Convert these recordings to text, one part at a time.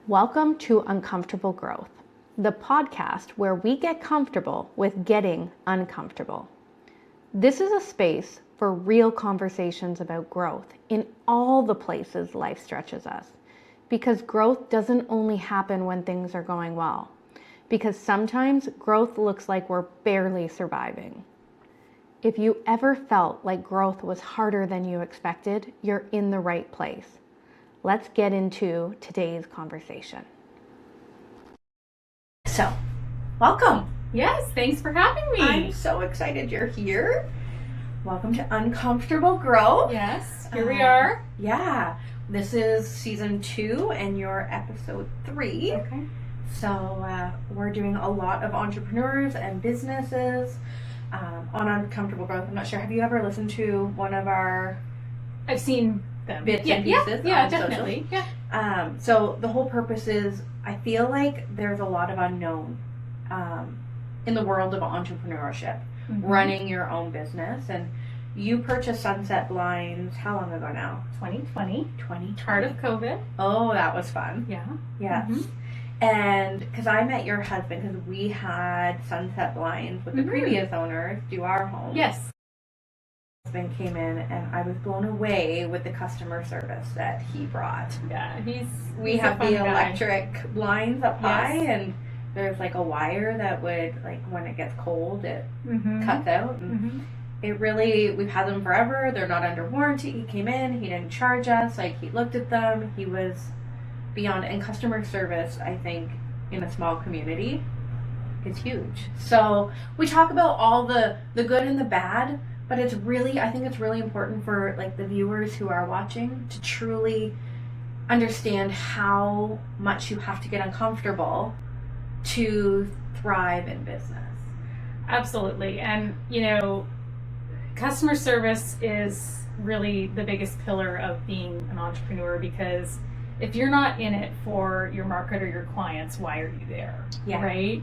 Welcome to Uncomfortable Growth, the podcast where we get comfortable with getting uncomfortable. This is a space for real conversations about growth in all the places life stretches us, because growth doesn't only happen when things are going well, because sometimes growth looks like we're barely surviving. If you ever felt like growth was harder than you expected, you're in the right place. Let's get into today's conversation. So, welcome. Yes, thanks for having me. I'm so excited you're here. Welcome to Uncomfortable Growth. Yes, here we are. Yeah, this is season 2 and you're episode 3. Okay. So we're doing a lot of entrepreneurs and businesses on Uncomfortable Growth. I'm not sure, have you ever listened to one of our I've seen them. bits and pieces? Yeah, definitely. Socials? Yeah. So the whole purpose is, I feel like there's a lot of unknown in the world of entrepreneurship, running your own business. And you purchased Sunset Blinds, how long ago now? 2020. 2020. Part of COVID. Oh, that was fun. Yeah. Yes. And because I met your husband, because we had Sunset Blinds with the previous owners do our home. Yes. My husband came in and I was blown away with the customer service that he brought. Yeah, We he's have a fun the guy. electric blinds up high, and there's like a wire that would, like, when it gets cold, it cuts out. And it really, we've had them forever. They're not under warranty. He came in, he didn't charge us. Like, he looked at them. He was beyond. And customer service, I think, in a small community is huge. So we talk about all the good and the bad, but it's really, I think it's really important for, like, the viewers who are watching to truly understand how much you have to get uncomfortable to thrive in business. Absolutely. And, customer service is really the biggest pillar of being an entrepreneur, because if you're not in it for your market or your clients, why are you there? Yeah. Right?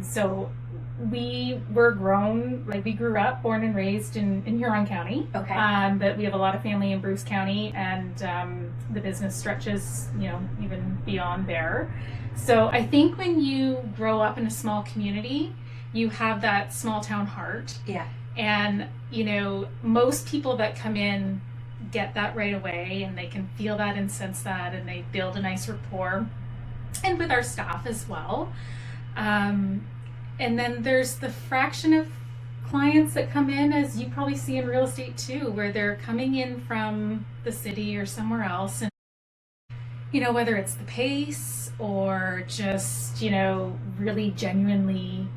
So we were grown, like, we grew up, born and raised in Huron County. Okay. But we have a lot of family in Bruce County, and the business stretches, even beyond there. So I think when you grow up in a small community, you have that small town heart. Yeah. And, most people that come in get that right away, and they can feel that and sense that, and they build a nice rapport, and with our staff as well. And then there's the fraction of clients that come in, as you probably see in real estate too, where they're coming in from the city or somewhere else, and whether it's the pace or just really genuinely,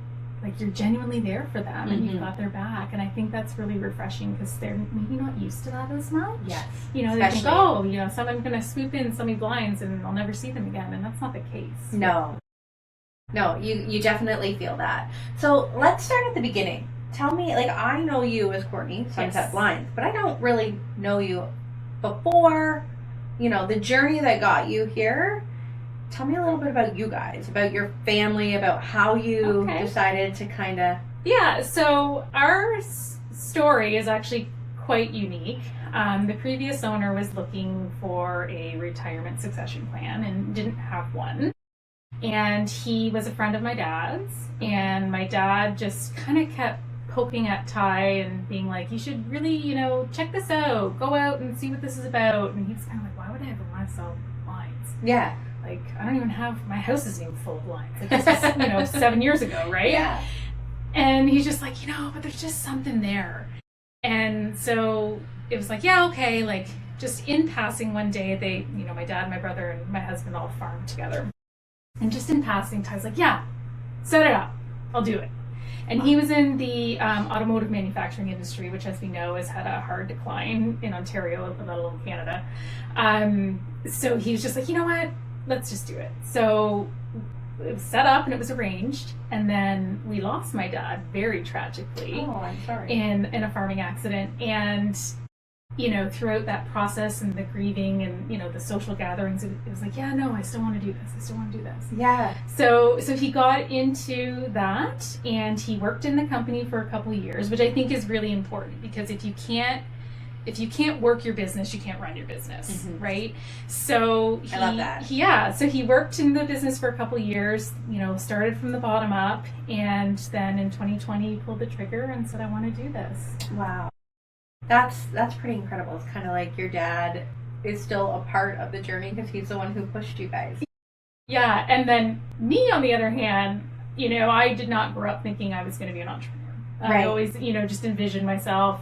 like, you're genuinely there for them and you've got their back. And I think that's really refreshing, because they're maybe not used to that as much. Yes. They think, someone's going to swoop in so many blinds and I'll never see them again. And that's not the case. No, you definitely feel that. So let's start at the beginning. Tell me, like, I know you as Courtney, Sunset Blinds, but I don't really know you before, the journey that got you here. Tell me a little bit about you guys, about your family, about how you decided to kind of... Yeah, so our story is actually quite unique. The previous owner was looking for a retirement succession plan and didn't have one. And he was a friend of my dad's, and my dad just kind of kept poking at Ty and being like, you should really, check this out, go out and see what this is about. And he was kind of like, why would I ever want to sell blinds? Yeah. Like, I don't even have, my house isn't even full of blinds. Like, this was, 7 years ago, right? Yeah. And he's just like, but there's just something there. And so it was like, yeah, okay. Like, just in passing one day, they, my dad, my brother, and my husband all farmed together. And just in passing, Ty's like, yeah, set it up. I'll do it. And he was in the automotive manufacturing industry, which, as we know, has had a hard decline in Ontario, let alone Canada. So he was just like, you know what? Let's just do it. So it was set up and it was arranged. And then we lost my dad very tragically. Oh, I'm sorry. In a farming accident. And throughout that process and the grieving and, the social gatherings, it was like, yeah, no, I still want to do this. I still want to do this. Yeah. So he got into that, and he worked in the company for a couple of years, which I think is really important, because if you can't if you can't work your business, you can't run your business, right? So I love that. So he worked in the business for a couple of years, started from the bottom up, and then in 2020 he pulled the trigger and said, I want to do this. Wow. That's pretty incredible. It's kind of like your dad is still a part of the journey because he's the one who pushed you guys. Yeah, and then me, on the other hand, I did not grow up thinking I was going to be an entrepreneur. Right. I always, just envisioned myself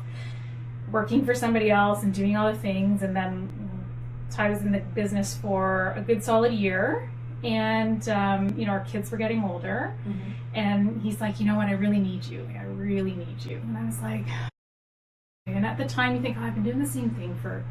working for somebody else and doing all the things. And then I was in the business for a good solid year. And, our kids were getting older. And he's like, you know what, I really need you. I really need you. And I was like, and at the time you think, I've been doing the same thing for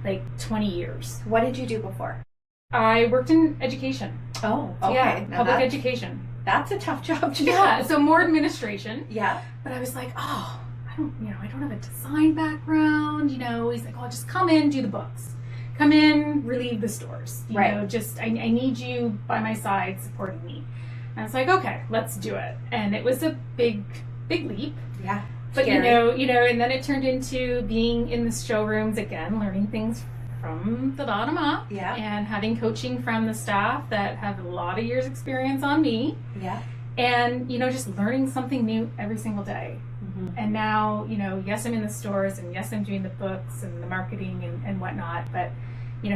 like 20 years. What did you do before? I worked in education. Oh, okay. Yeah, public education. That's a tough job to do. Yeah, so more administration. Yeah. But I was like, I don't have a design background. He's like, just come in, do the books. Come in, relieve the stores. I need you by my side supporting me. And I was like, okay, let's do it. And it was a big leap. Yeah. But scary. And then it turned into being in the showrooms again, learning things from the bottom up. Yeah. And having coaching from the staff that have a lot of years experience on me. Yeah. And, just learning something new every single day. And now, yes, I'm in the stores, and yes, I'm doing the books and the marketing and whatnot, but,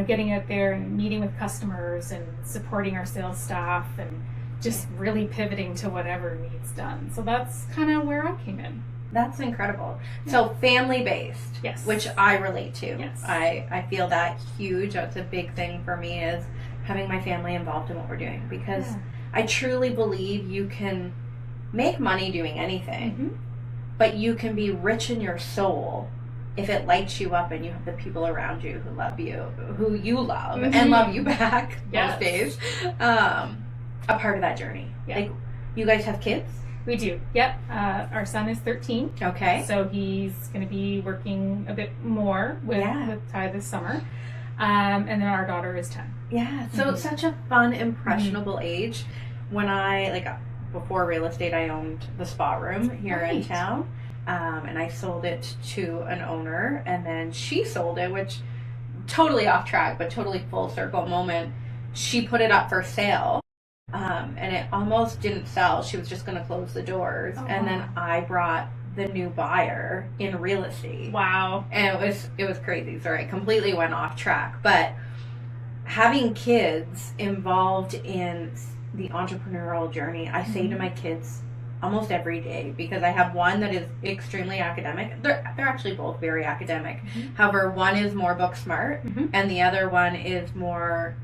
getting out there and meeting with customers and supporting our sales staff and just really pivoting to whatever needs done. So that's kind of where I came in. That's incredible. Yeah. So family-based, yes, which I relate to. Yes. I feel that huge. That's a big thing for me, is having my family involved in what we're doing, because I truly believe you can make money doing anything, but you can be rich in your soul if it lights you up and you have the people around you who love you, who you love, and love you back most days. A part of that journey. Yeah. Like, you guys have kids? We do. Yep. Our son is 13. Okay. So he's going to be working a bit more with Ty this summer. And then our daughter is 10. Yeah. So it's such a fun, impressionable age. When before real estate, I owned the spa room here in town. And I sold it to an owner, and then she sold it, which totally off track, but totally full circle moment. She put it up for sale. And it almost didn't sell. She was just going to close the doors. And then I brought the new buyer in real estate. Wow. And it was crazy. Sorry, I completely went off track. But having kids involved in the entrepreneurial journey, I say to my kids almost every day, because I have one that is extremely academic. They're actually both very academic. However, one is more book smart, and the other one is more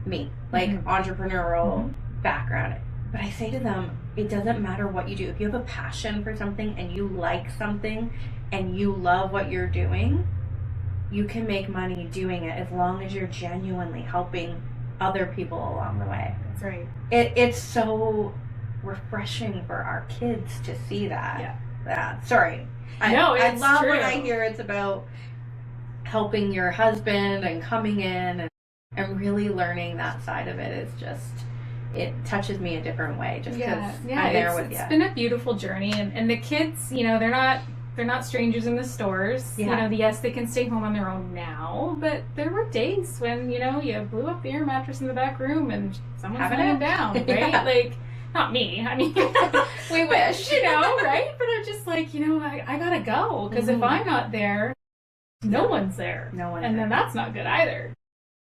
me, like entrepreneurial background. But I say to them, it doesn't matter what you do. If you have a passion for something and you like something and you love what you're doing, you can make money doing it, as long as you're genuinely helping other people along the way. That's right. It's so refreshing for our kids to see that. Sorry. I love true. when I hear it's about helping your husband and coming in and really learning that side of it. Is just, it touches me a different way, just because I'm there with you. It's been a beautiful journey, and the kids, they're not strangers in the stores. Yes, they can stay home on their own now, but there were days when, you blew up the air mattress in the back room and someone's laying down, right? Like, not me. I mean, we wish, right? But I'm just like, I gotta go, because if I'm not there, no one's there. And then that's not good either.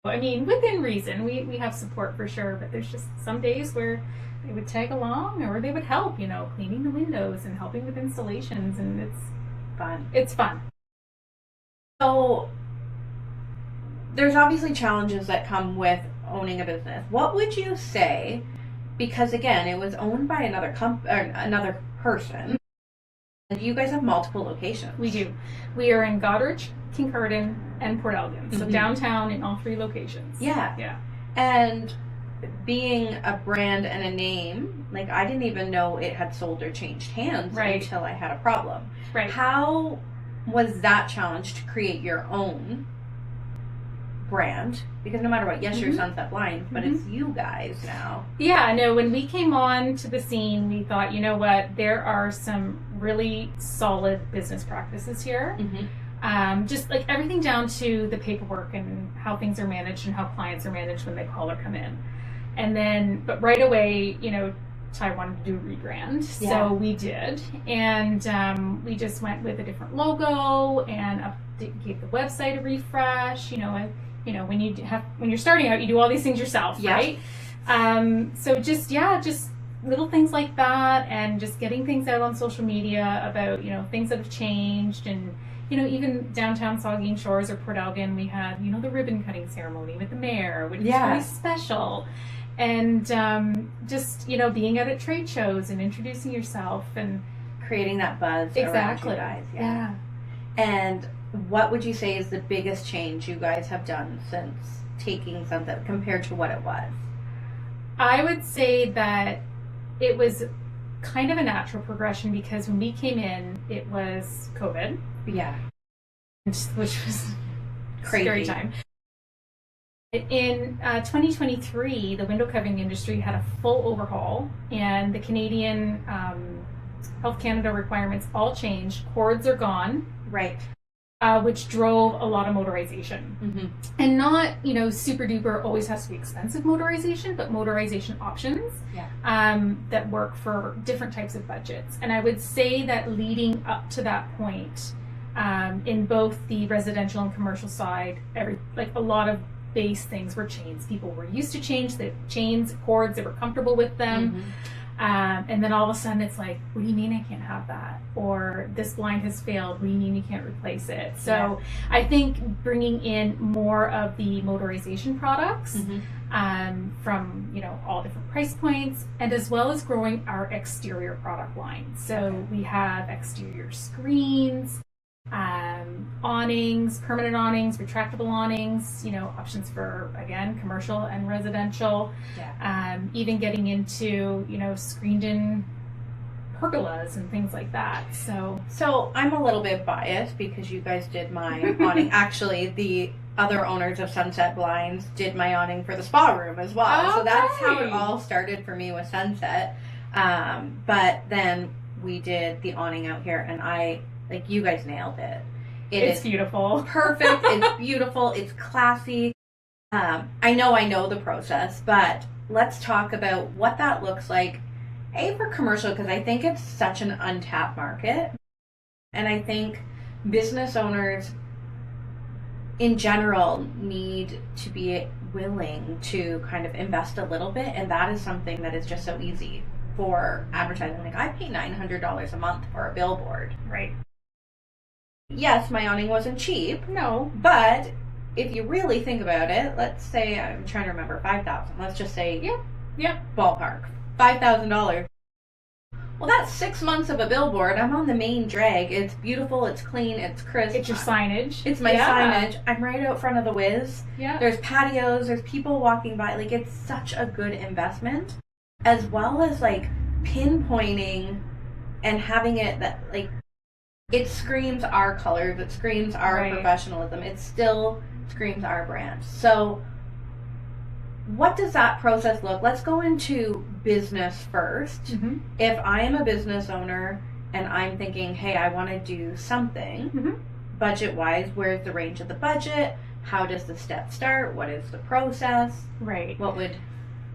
I mean, within reason, we have support for sure, but there's just some days where they would tag along, or they would help, cleaning the windows and helping with installations, and it's fun. It's fun. So there's obviously challenges that come with owning a business. What would you say? Because again, it was owned by another person. You guys have multiple locations. We do. We are in Goderich, Kincardine, and Port Elgin. So downtown in all 3 locations. Yeah. And being a brand and a name, like, I didn't even know it had sold or changed hands until I had a problem. Right. How was that challenge to create your own brand? Because no matter what, yes, your Sunset Blinds, but it's you guys now. Yeah, no, when we came on to the scene, we thought, you know what, there are some really solid business practices here. just like everything down to the paperwork and how things are managed and how clients are managed when they call or come in. And then, but right away, Ty wanted to do a rebrand, so we did, and we just went with a different logo and gave the website a refresh. When you're starting out, you do all these things yourself, right? So just little things like that, and just getting things out on social media about things that have changed, and even downtown Saugeen Shores or Port Elgin, we had the ribbon cutting ceremony with the mayor, which was really special. And just being out at trade shows and introducing yourself and creating that buzz around you guys. And what would you say is the biggest change you guys have done since taking Sunset compared to what it was? I would say that it was kind of a natural progression, because when we came in, it was COVID. Which was crazy. Scary time. In 2023, the window covering industry had a full overhaul, and the Canadian Health Canada requirements all changed. Cords are gone. Right. Which drove a lot of motorization. And not, super duper always has to be expensive motorization, but motorization options that work for different types of budgets. And I would say that leading up to that point, in both the residential and commercial side, a lot of base things were chains. People were used to chains, cords, they were comfortable with them. And then all of a sudden it's like, what do you mean I can't have that? Or this blind has failed, what do you mean you can't replace it? So I think bringing in more of the motorization products from all different price points, and as well as growing our exterior product line. So we have exterior screens, awnings, permanent awnings, retractable awnings, options for, again, commercial and residential, even getting into, screened in pergolas and things like that. So I'm a little bit biased because you guys did my awning. Actually, the other owners of Sunset Blinds did my awning for the spa room as well. Okay. So that's how it all started for me with Sunset. But then we did the awning out here, and you guys nailed it. It's beautiful. Perfect. It's beautiful. It's classy. I know the process, but let's talk about what that looks like. For commercial, because I think it's such an untapped market. And I think business owners in general need to be willing to kind of invest a little bit. And that is something that is just so easy for advertising. I pay $900 a month for a billboard. Right. Yes, my awning wasn't cheap. No. But if you really think about it, let's say, I'm trying to remember, $5,000. Let's just say, ballpark, $5,000. Well, that's 6 months of a billboard. I'm on the main drag. It's beautiful. It's clean. It's crisp. It's your signage. It's my signage. I'm right out front of the Wiz. Yeah. There's patios. There's people walking by. It's such a good investment, as well as pinpointing and having it that it screams our colors. It screams our professionalism. It still screams our brand. So what does that process look? Let's go into business first. If I am a business owner and I'm thinking, hey, I want to do something budget-wise, where's the range of the budget? How does the step start? What is the process? Right.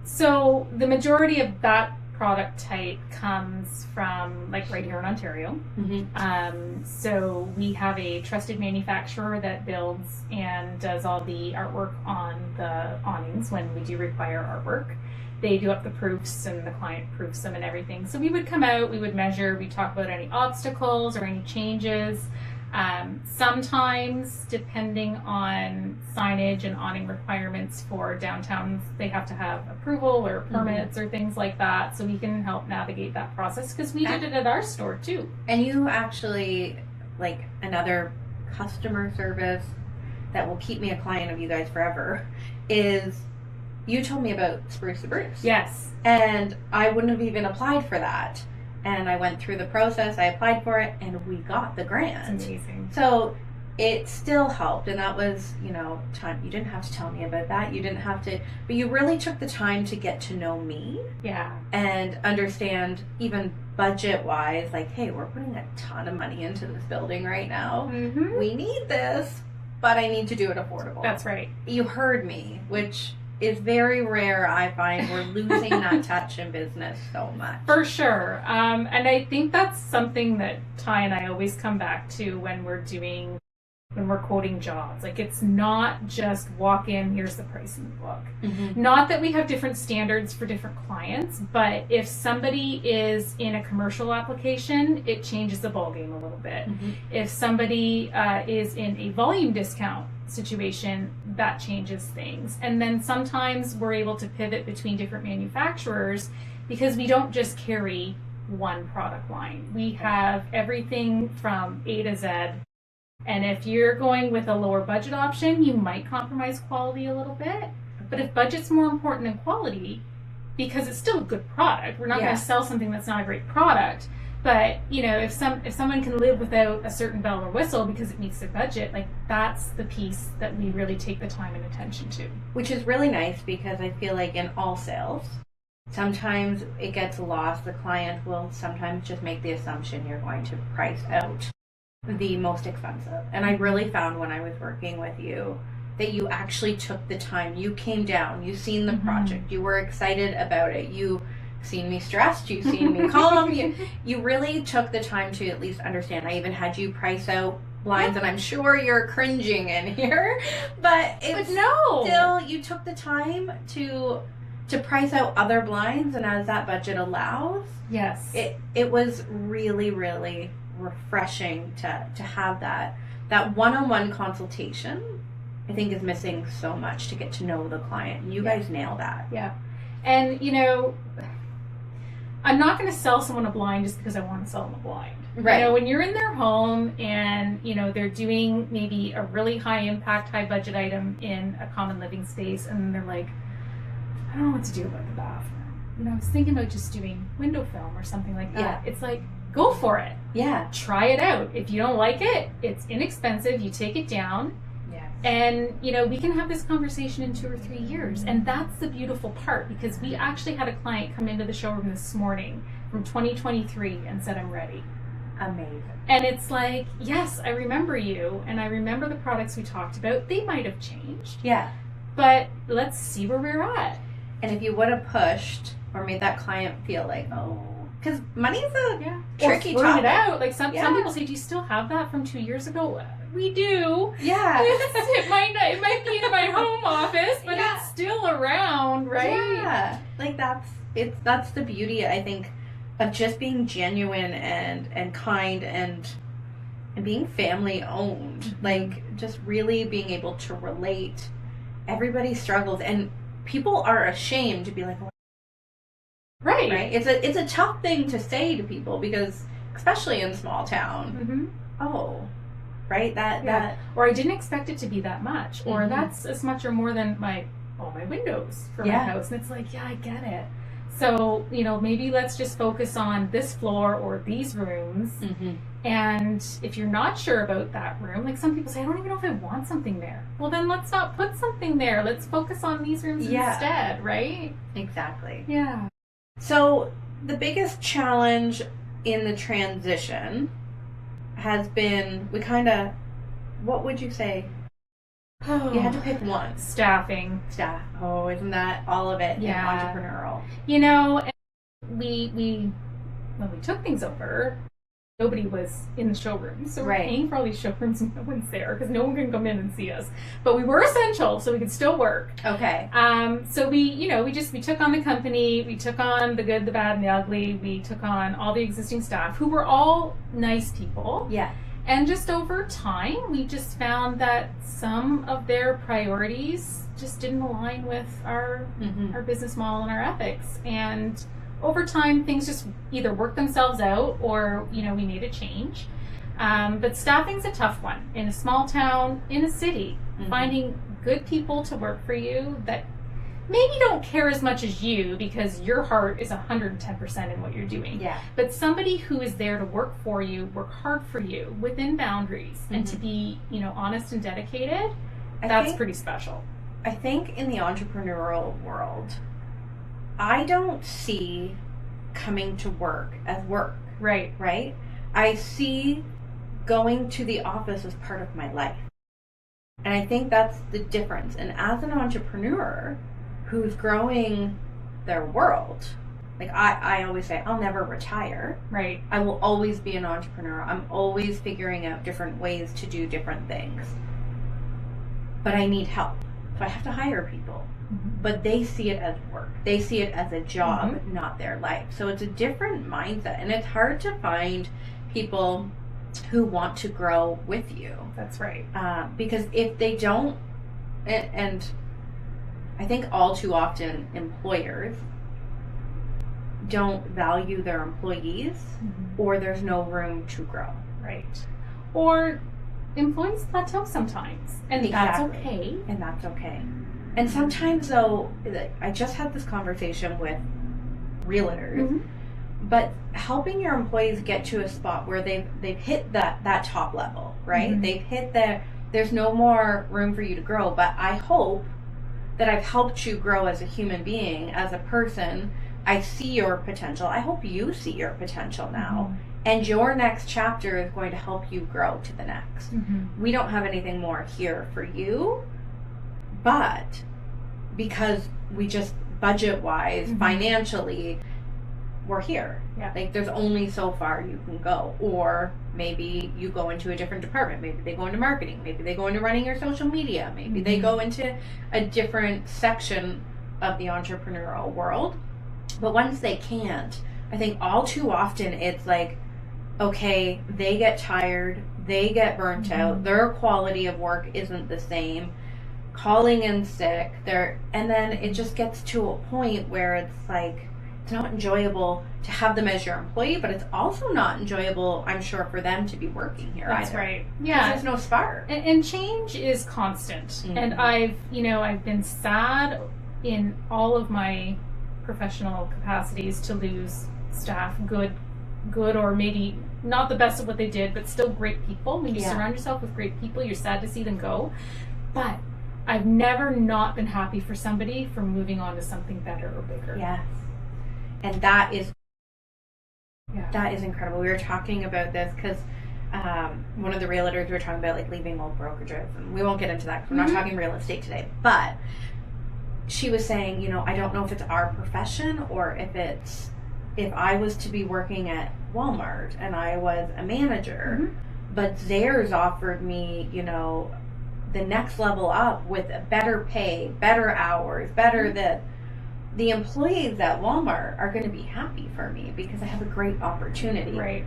So the majority of that product type comes from right here in Ontario. So we have a trusted manufacturer that builds and does all the artwork on the awnings when we do require artwork. They do up the proofs and the client proofs them and everything. So we would come out, we would measure, we talk about any obstacles or any changes. Sometimes, depending on signage and awning requirements for downtowns, they have to have approval or permits or things like that, so we can help navigate that process, because we did it at our store too. And you actually, another customer service that will keep me a client of you guys forever is, you told me about Spruce to Bruce. Yes. And I wouldn't have even applied for that. And I went through the process, I applied for it, and we got the grant. It's amazing. So it still helped. And that was, time. You didn't have to tell me about that. You didn't have to, but you really took the time to get to know me. Yeah. And understand, even budget wise, like, hey, we're putting a ton of money into this building right now. Mm-hmm. We need this, but I need to do it affordable. That's right. You heard me, which is very rare. I find we're losing that touch in business so much. For sure. And I think that's something that Ty and I always come back to when we're quoting jobs. Like, it's not just walk in, here's the price in the book. Mm-hmm. Not that we have different standards for different clients, but if somebody is in a commercial application, it changes the ballgame a little bit. Mm-hmm. If somebody is in a volume discount situation, that changes things. And then sometimes we're able to pivot between different manufacturers because we don't just carry one product line. We have everything from A to Z. And if you're going with a lower budget option, you might compromise quality a little bit. But if budget's more important than quality, because it's still a good product, we're not going to sell something that's not a great product. But, if someone can live without a certain bell or whistle because it meets their budget, like, that's the piece that we really take the time and attention to. Which is really nice, because I feel like in all sales, sometimes it gets lost. The client will sometimes just make the assumption you're going to price out the most expensive. And I really found when I was working with you that you actually took the time. You came down, you seen the project, you were excited about it, you seen me stressed, you seen me calm, you really took the time to at least understand. I even had you price out blinds, and I'm sure you're cringing in here, but still, you took the time to price out other blinds, and as that budget allows, yes, it was really, really refreshing to have that one-on-one consultation. I think is missing so much to get to know the client. You guys nail that. Yeah. And I'm not going to sell someone a blind just because I want to sell them a blind. Right. When you're in their home and they're doing maybe a really high impact, high budget item in a common living space, and they're like, I don't know what to do about the bathroom. I was thinking about just doing window film or something like that. Yeah. It's like, go for it. Yeah. Try it out. If you don't like it, it's inexpensive. You take it down. Yes. And, we can have this conversation in 2 or 3 years. And that's the beautiful part, because we actually had a client come into the showroom this morning from 2023 and said, I'm ready. Amazing. And it's like, yes, I remember you. And I remember the products we talked about. They might have changed. Yeah. But let's see where we're at. And if you would have pushed or made that client feel like, because money's a tricky topic. It out. Like some people say, do you still have that from 2 years ago? We do. Yeah. It might be in my home office, but it's still around, right? Yeah. Like that's the beauty, I think, of just being genuine and kind and being family owned. Like, just really being able to relate. Everybody struggles, and people are ashamed to be like, right. It's a tough thing to say to people, because especially in small town. Right, that or I didn't expect it to be that much, or that's as much or more than all my windows for my house. And it's like, I get it. So maybe let's just focus on this floor or these rooms. And if you're not sure about that room, like some people say, I don't even know if I want something there. Well, then let's not put something there. Let's focus on these rooms instead, right? Exactly. Yeah. So the biggest challenge in the transition has been, what would you say? You had to pick one. Staffing. Staff. Oh, isn't that all of it in entrepreneurial? We when we took things over, nobody was in the showroom. So we're paying for all these showrooms and no one's there because no one can come in and see us. But we were essential, so we could still work. Okay. So we took on the company, we took on the good, the bad, and the ugly. We took on all the existing staff who were all nice people. Yeah. And just over time, we just found that some of their priorities just didn't align with our business model and our ethics. And over time, things just either worked themselves out or, we made a change. But staffing's a tough one. In a small town, in a city, finding good people to work for you that, maybe don't care as much as you because your heart is 110% in what you're doing. Yeah. But somebody who is there to work for you, work hard for you within boundaries, and to be, honest and dedicated, that's pretty special. I think in the entrepreneurial world, I don't see coming to work as work. Right. Right? I see going to the office as part of my life. And I think that's the difference. And as an entrepreneur who's growing their world, like I always say, I'll never retire. Right. I will always be an entrepreneur. I'm always figuring out different ways to do different things. But I need help. So I have to hire people. But they see it as work. They see it as a job, not their life. So it's a different mindset. And it's hard to find people who want to grow with you. That's right. Because if they don't, and I think all too often employers don't value their employees, or there's no room to grow. Right. Or employees plateau sometimes, and that's okay. And that's okay. And sometimes, though, I just had this conversation with realtors, but helping your employees get to a spot where they've hit that top level, right? They've hit there's no more room for you to grow, but I hope that I've helped you grow as a human being, as a person. I see your potential. I hope you see your potential now. And your next chapter is going to help you grow to the next. We don't have anything more here for you, but because we just budget-wise, financially, we're here. Yeah. Like, there's only so far you can go. Or maybe you go into a different department. Maybe they go into marketing. Maybe they go into running your social media. Maybe they go into a different section of the entrepreneurial world. But once they can't, I think all too often it's like, okay, they get tired, they get burnt out, their quality of work isn't the same, calling in sick, and then it just gets to a point where it's like, it's not enjoyable to have them as your employee, but it's also not enjoyable, I'm sure, for them to be working here. That's either. Right. Yeah. There's no spark. And change is constant. And I've been sad in all of my professional capacities to lose staff, good or maybe not the best of what they did, but still great people. When you surround yourself with great people, you're sad to see them go. But I've never not been happy for somebody for moving on to something better or bigger. Yes. And that is incredible. We were talking about this because one of the realtors, we were talking about like leaving old brokerages, and we won't get into that because we're not talking real estate today, but she was saying, I don't know if it's our profession or if I was to be working at Walmart and I was a manager, but theirs offered me, the next level up with a better pay, better hours, better the employees at Walmart are going to be happy for me because I have a great opportunity. Right.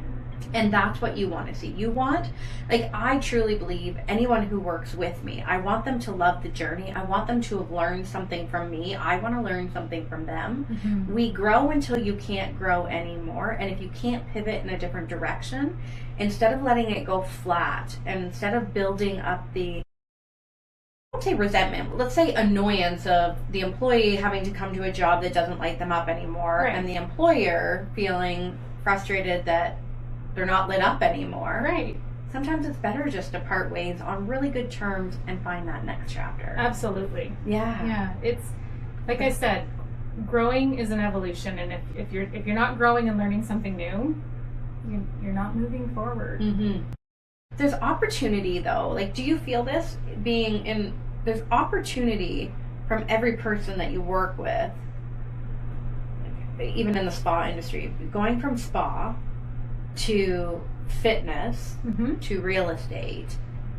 And that's what you want to see. You want, I truly believe anyone who works with me, I want them to love the journey. I want them to have learned something from me. I want to learn something from them. We grow until you can't grow anymore. And if you can't pivot in a different direction, instead of letting it go flat, and instead of building up I won't say resentment, let's say annoyance of the employee having to come to a job that doesn't light them up anymore, and the employer feeling frustrated that they're not lit up anymore. Right. Sometimes it's better just to part ways on really good terms and find that next chapter. Absolutely. Yeah. Yeah. It's like I said, growing is an evolution, and if you're not growing and learning something new, you're not moving forward. There's opportunity though. Do you feel this there's opportunity from every person that you work with, even in the spa industry, going from spa to fitness to real estate.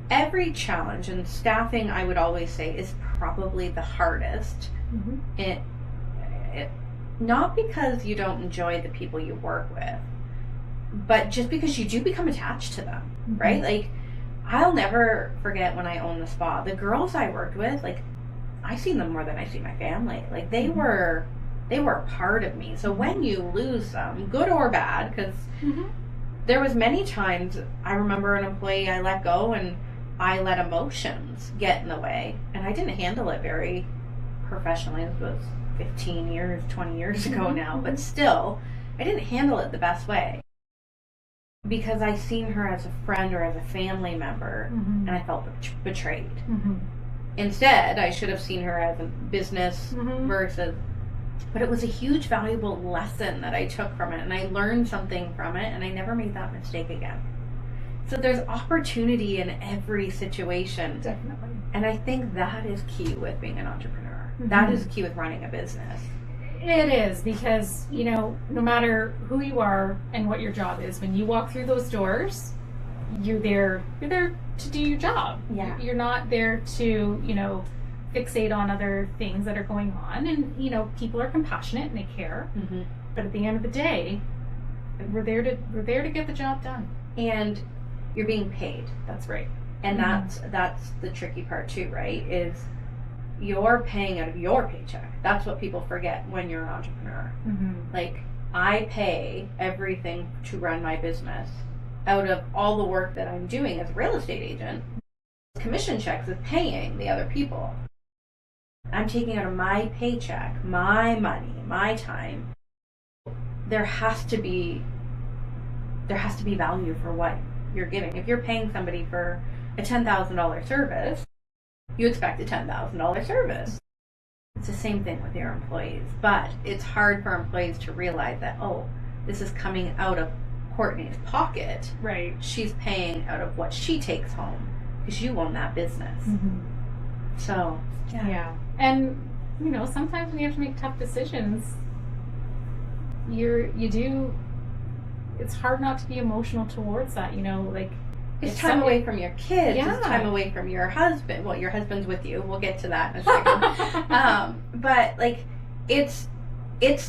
Every challenge, and staffing, I would always say, is probably the hardest. It not because you don't enjoy the people you work with, but just because you do become attached to them, right? I'll never forget when I owned the spa. The girls I worked with, I see them more than I see my family. They were a part of me. So when you lose them, good or bad, because there was many times I remember an employee I let go and I let emotions get in the way, and I didn't handle it very professionally. This was 15 years, 20 years ago now, but still, I didn't handle it the best way because I seen her as a friend or as a family member, and I felt betrayed. Instead, I should have seen her as a business versus, but it was a huge valuable lesson that I took from it, and I learned something from it, and I never made that mistake again. So there's opportunity in every situation. Definitely. And I think that is key with being an entrepreneur. That is key with running a business. It is, because, you know, no matter who you are and what your job is, when you walk through those doors, you're there to do your job. Yeah. You're not there to, you know, fixate on other things that are going on. And, you know, people are compassionate and they care. But at the end of the day, we're there to get the job done. And you're being paid. That's right. And that's the tricky part too, right? Is you're paying out of your paycheck. That's what people forget when you're an entrepreneur. Like, I pay everything to run my business out of all the work that I'm doing as a real estate agent. Commission checks is paying the other people. I'm taking out of my paycheck, my money, my time. There has to be value for what you're giving. If you're paying somebody for a $10,000 service, you expect a $10,000 service. It's the same thing with your employees, but it's hard for employees to realize that, oh, this is coming out of Courtney's pocket. Right. She's paying out of what she takes home because you own that business. So, yeah. And, you know, sometimes when you have to make tough decisions, it's hard not to be emotional towards that, you know, like, it's time away from your kids. It's time away from your husband. Well, your husband's with you. We'll get to that in a second. But like, it's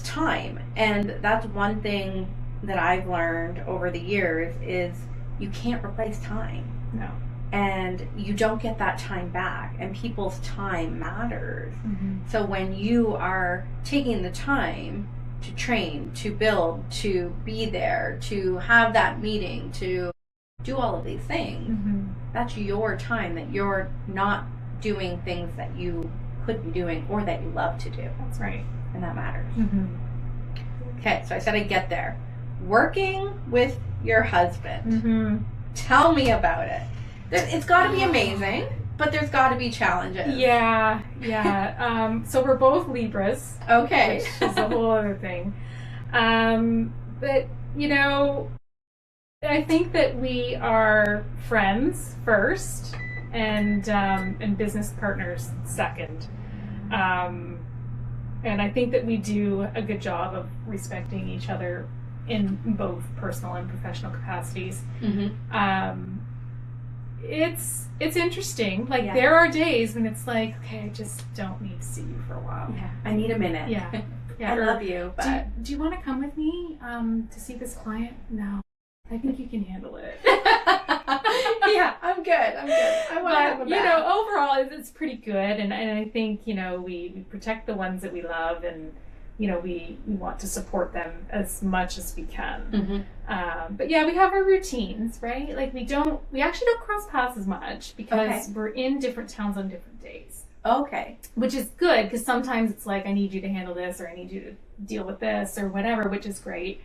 time, and that's one thing that I've learned over the years is you can't replace time. No. And you don't get that time back, and people's time matters. So when you are taking the time to train, to build, to be there, to have that meeting, to do all of these things, that's your time that you're not doing things that you could be doing or that you love to do. That's right. And that matters. Okay, so I said I'd get there. Working with your husband. Tell me about it. It's got to be amazing, but there's got to be challenges. Yeah. So we're both Libras. Okay. Which is a whole other thing. But, you know, I think that we are friends first and business partners second. And I think that we do a good job of respecting each other in both personal and professional capacities. It's interesting. Like, there are days when it's like, okay, I just don't need to see you for a while. Yeah, I need a minute. Yeah. I love you, but do you want to come with me to see this client? No, I think you can handle it. Yeah, I'm good. I want to have a bath. You know, overall, it's pretty good, and I think, you know, we protect the ones that we love, and, you know, we want to support them as much as we can. But yeah, we have our routines, right? Like, we actually don't cross paths as much because we're in different towns on different days. Okay. Which is good, because sometimes it's like, I need you to handle this, or I need you to deal with this, or whatever, which is great.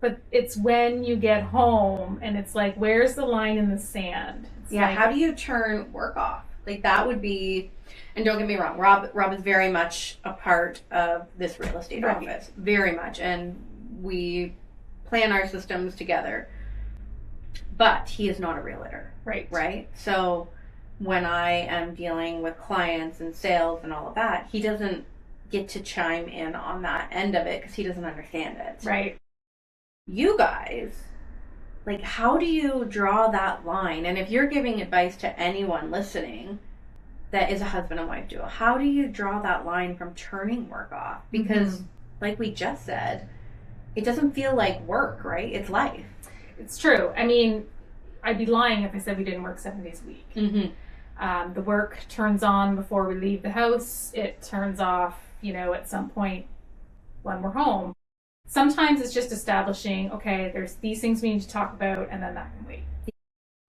But it's when you get home and it's like, where's the line in the sand? It's like, how do you turn work off? Like, that would be, and don't get me wrong, Rob is very much a part of this real estate office, very much, and we plan our systems together. But he is not a realtor, right? So when I am dealing with clients and sales and all of that, he doesn't get to chime in on that end of it because he doesn't understand it. Right. You guys, like, how do you draw that line? And if you're giving advice to anyone listening that is a husband and wife duo, how do you draw that line from turning work off? Because like we just said, it doesn't feel like work, right? It's life. It's true. I mean, I'd be lying if I said we didn't work 7 days a week. The work turns on before we leave the house. It turns off, you know, at some point when we're home. Sometimes it's just establishing, okay, there's these things we need to talk about, and then that can wait.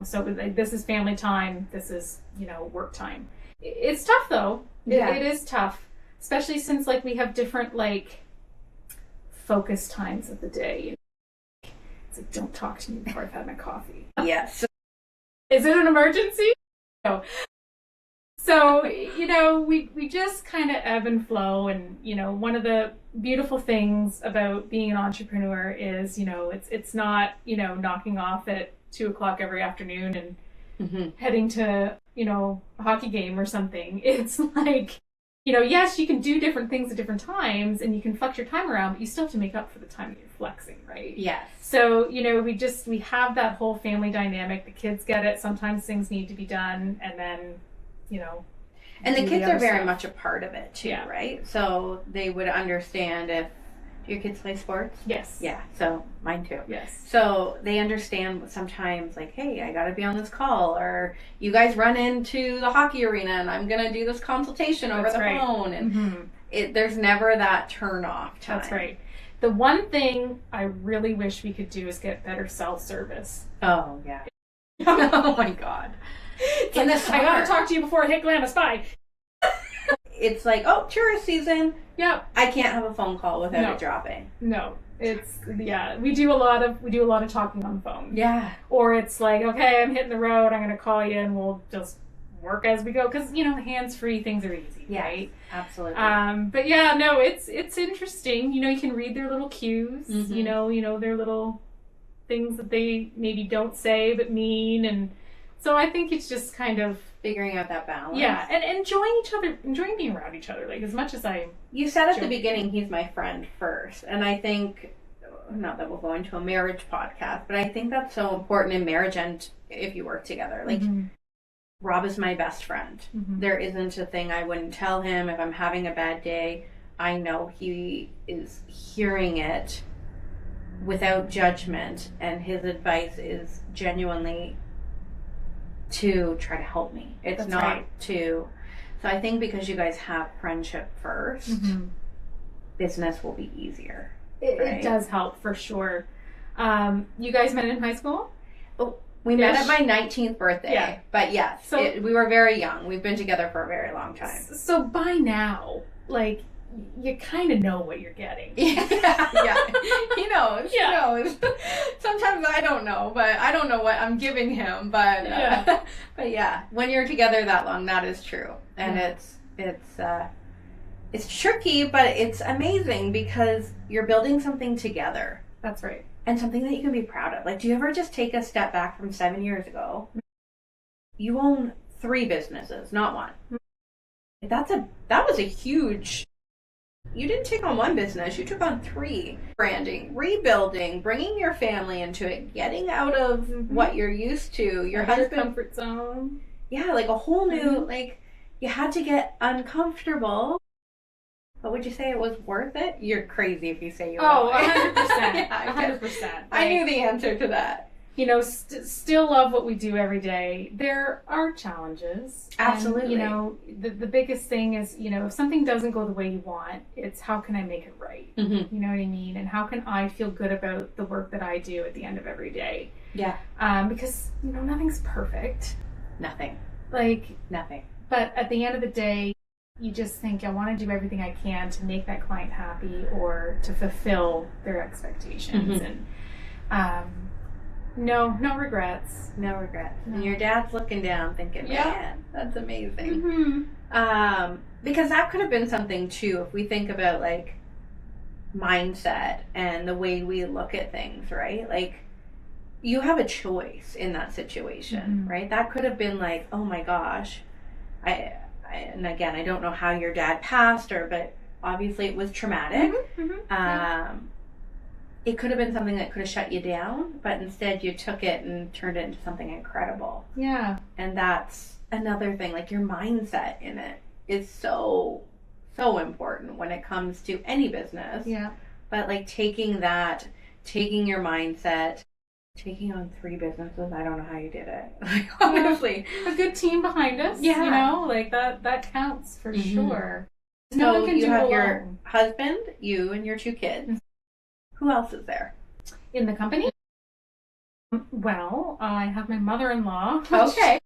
So, like, this is family time. This is, you know, work time. It's tough though. Yeah. It is tough, especially since like we have different like focus times of the day. It's like, don't talk to me before I've had my coffee. Yes. Is it an emergency? No. So, you know, we just kind of ebb and flow. And, you know, one of the beautiful things about being an entrepreneur is, you know, it's not, you know, knocking off at 2:00 every afternoon and heading to, you know, a hockey game or something. It's like, you know, yes, you can do different things at different times and you can flex your time around, but you still have to make up for the time that you're flexing, right? Yes. So, you know, we have that whole family dynamic. The kids get it. Sometimes things need to be done, and then, you know. And the kids are very stuff. much a part of it too, Yeah. right? So they would understand if your kids play sports. Yes. Yeah. So mine too. Yes. So they understand sometimes, like, hey, I got to be on this call, or you guys run into the hockey arena, and I'm gonna do this consultation over the phone, and there's never that turn off time. That's right. The one thing I really wish we could do is get better self-service. Oh yeah. Oh my God. In this, I gotta talk to you before I hit Glamis. Bye. It's like, oh, tourist season. Yep. I can't have a phone call without it dropping. No, it's we do a lot of talking on the phone. Yeah. Or it's like, okay, I'm hitting the road. I'm gonna call you, and we'll just work as we go, because you know, hands-free things are easy, right? Absolutely. But yeah, no, it's interesting. You know, you can read their little cues. You know their little things that they maybe don't say but mean, and so I think it's just kind of figuring out that balance. Yeah, and enjoying being around each other, like as much as I. You said at the beginning, he's my friend first, and I think, not that we'll go into a marriage podcast, but I think that's so important in marriage and if you work together. Like, Rob is my best friend. There isn't a thing I wouldn't tell him if I'm having a bad day. I know he is hearing it without judgment, and his advice is genuinely to try to help me. It's That's not right. to. So I think because you guys have friendship first, business will be easier. It does help for sure. You guys met in high school? Oh, we met at my 19th birthday. Yeah. But yes, So, we were very young. We've been together for a very long time. So by now, like, you kind of know what you're getting. Yeah. He knows. Yeah. He knows. Sometimes I don't know, but I don't know what I'm giving him. But but yeah, when you're together that long, that is true, and it's tricky, but it's amazing because you're building something together. That's right. And something that you can be proud of. Like, do you ever just take a step back from 7 years ago? You own 3 businesses, not one. That was a huge. You didn't take on 1 business, you took on 3. Branding, rebuilding, bringing your family into it, getting out of what you're used to, your husband comfort zone. Yeah, like a whole new, like, you had to get uncomfortable. But would you say it was worth it? You're crazy if you say you. Oh, 100%. Yeah, 100%. I knew the answer to that. You know, still love what we do every day. There are challenges. Absolutely. And, you know, the biggest thing is, you know, if something doesn't go the way you want, it's how can I make it right? You know what I mean? And how can I feel good about the work that I do at the end of every day? Yeah. Because, you know, nothing's perfect. Nothing. Like. Nothing. But at the end of the day, you just think, I want to do everything I can to make that client happy or to fulfill their expectations. And no regrets. No regrets. No. And your dad's looking down thinking, man, that's amazing. Because that could have been something too, if we think about like mindset and the way we look at things, right? Like, you have a choice in that situation, right? That could have been like, oh my gosh, and again, I don't know how your dad passed, but obviously it was traumatic. It could have been something that could have shut you down, but instead you took it and turned it into something incredible. Yeah. And that's another thing, like your mindset in it is so important when it comes to any business. Yeah. But like taking your mindset, taking on 3 businesses, I don't know how you did it. Like, honestly. A good team behind us. Yeah. You know, like that counts for sure. So no one can you have your husband, you, and your 2 kids. Who else is there? In the company? Well, I have my mother-in-law. Okay.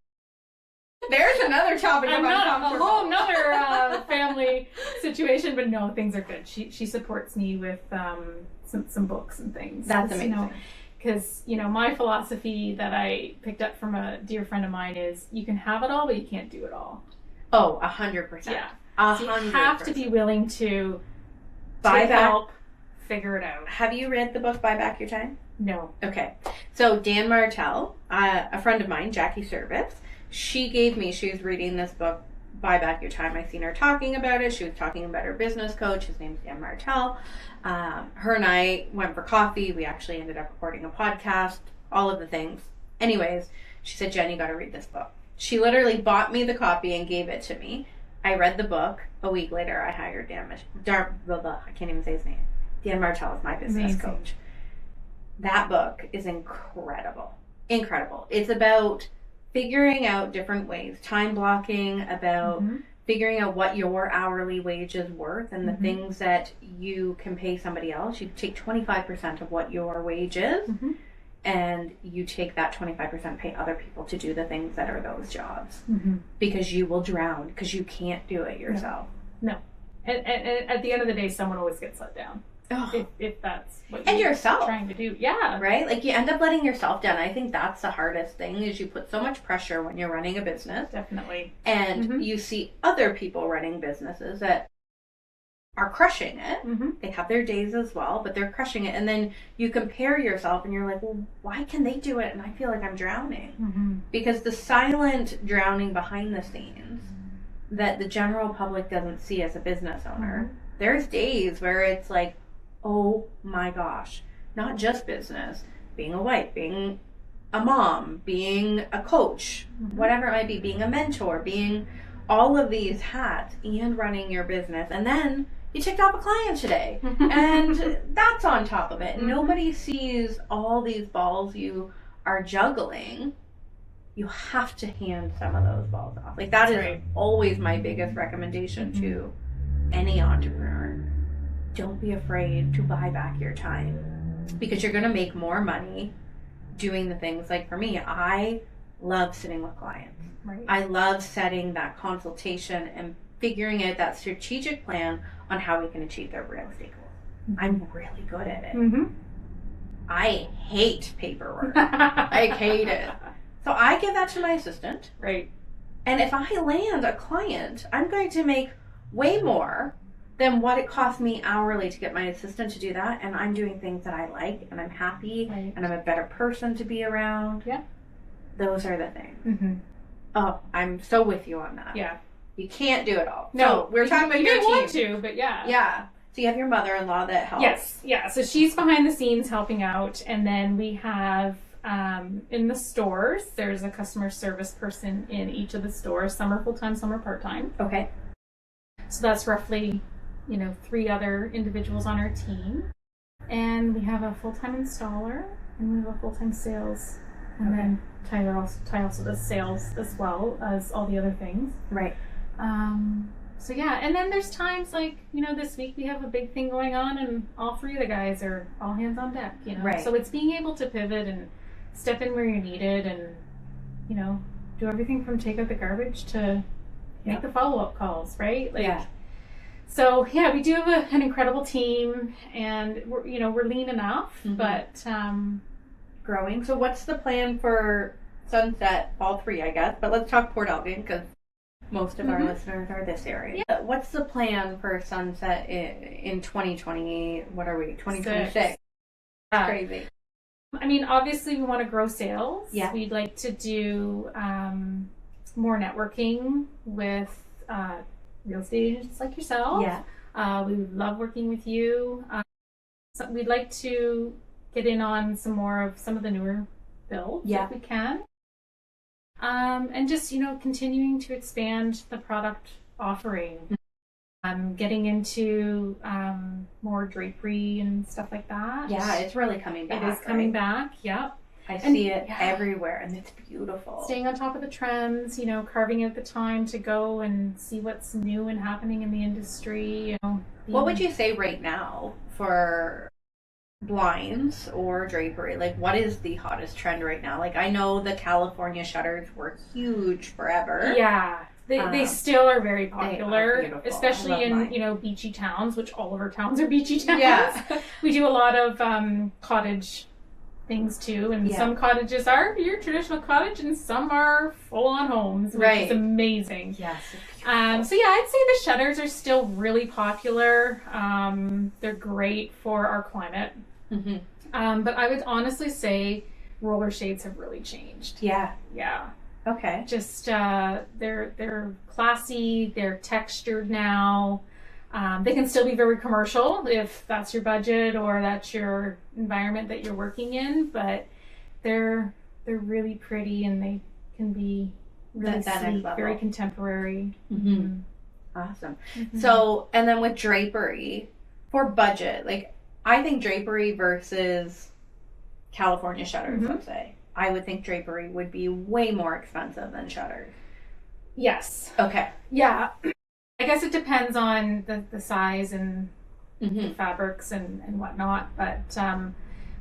There's another topic of uncomfortable. A whole another family situation, but no, things are good. She supports me with some books and things. That's amazing. You know, because, you know, my philosophy that I picked up from a dear friend of mine is you can have it all, but you can't do it all. Oh, 100%. Yeah. 100%. So you have to be willing to buy back, help figure it out. Have you read the book Buy Back Your Time? No. Okay. So Dan Martell, a friend of mine, Jackie Service, she was reading this book, Buy Back Your Time. I seen her talking about it. She was talking about her business coach. His name's Dan Martell. Her and I went for coffee. We actually ended up recording a podcast, all of the things. Anyways, she said, Jen, you got to read this book. She literally bought me the copy and gave it to me. I read the book. A week later, I hired I can't even say his name. Dan Martell is my business coach. That book is incredible. Incredible. It's about figuring out different ways, time blocking, about figuring out what your hourly wage is worth and the things that you can pay somebody else. You take 25% of what your wage is and you take that 25%, pay other people to do the things that are those jobs because you will drown because you can't do it yourself. No. And at the end of the day, someone always gets let down. Oh. If that's what you're yourself trying to do. Yeah. Right? Like you end up letting yourself down. I think that's the hardest thing is you put so much pressure when you're running a business. Definitely. And you see other people running businesses that are crushing it. They have their days as well, but they're crushing it. And then you compare yourself and you're like, well, why can they do it? And I feel like I'm drowning. Because the silent drowning behind the scenes that the general public doesn't see as a business owner, there's days where it's like, oh my gosh, not just business, being a wife, being a mom, being a coach, whatever it might be, being a mentor, being all of these hats and running your business. And then you ticked off a client today and that's on top of it. Nobody sees all these balls you are juggling. You have to hand some of those balls off. Like that is always my biggest recommendation to any entrepreneur. Don't be afraid to buy back your time because you're going to make more money doing the things. Like for me, I love sitting with clients. Right. I love setting that consultation and figuring out that strategic plan on how we can achieve their real estate goals. I'm really good at it. I hate paperwork. I hate it. So I give that to my assistant. Right. And if I land a client, I'm going to make way more than what it costs me hourly to get my assistant to do that. And I'm doing things that I like and I'm happy and I'm a better person to be around. Yeah. Those are the things. Oh, I'm so with you on that. Yeah. You can't do it all. No, so we're talking about your team. You want to, but yeah. Yeah. So you have your mother-in-law that helps. Yes. Yeah. So she's behind the scenes helping out. And then we have in the stores, there's a customer service person in each of the stores. Some are full-time, some are part-time. Okay. So that's roughly, 3 other individuals on our team. And we have a full-time installer and we have a full-time sales. And then Ty also does sales as well as all the other things. Right. So yeah, and then there's times like, this week we have a big thing going on and all 3 of the guys are all hands on deck, Right. So it's being able to pivot and step in where you're needed and, do everything from take out the garbage to make the follow-up calls, right? So yeah, we do have an incredible team and we're lean enough, but growing. So what's the plan for Sunset, all 3, I guess, but let's talk Port Elgin because most of our listeners are this area. Yeah. What's the plan for Sunset in 2020? What are we? 2026. Crazy. I mean, obviously we want to grow sales. Yeah. We'd like to do more networking with real estate agents like yourself. Yeah. We would love working with you. So we'd like to get in on some of the newer builds if we can. And just, continuing to expand the product offering. Getting into more drapery and stuff like that. Yeah, it's really coming back. It is coming back, yep. I see it everywhere, and it's beautiful. Staying on top of the trends, carving out the time to go and see what's new and happening in the industry. What would you say right now for blinds or drapery, like what is the hottest trend right now? Like I know the California shutters were huge forever. Yeah. They still are very popular, beautiful. especially in mine. beachy towns, which all of our towns are beachy towns. Yeah. We do a lot of cottage things too, and some cottages are your traditional cottage, and some are full-on homes, which is amazing. Yes. So yeah, I'd say the shutters are still really popular. They're great for our climate, but I would honestly say roller shades have really changed. Yeah. Okay. Just they're classy, they're textured now. They can still be very commercial if that's your budget or that's your environment that you're working in, but they're really pretty and they can be really sleek, very contemporary. Awesome. So, and then with drapery, for budget, like I think drapery versus California shutters, let's say. I would think drapery would be way more expensive than shutters. Yes. Okay. Yeah. I guess it depends on the size and the fabrics and whatnot, but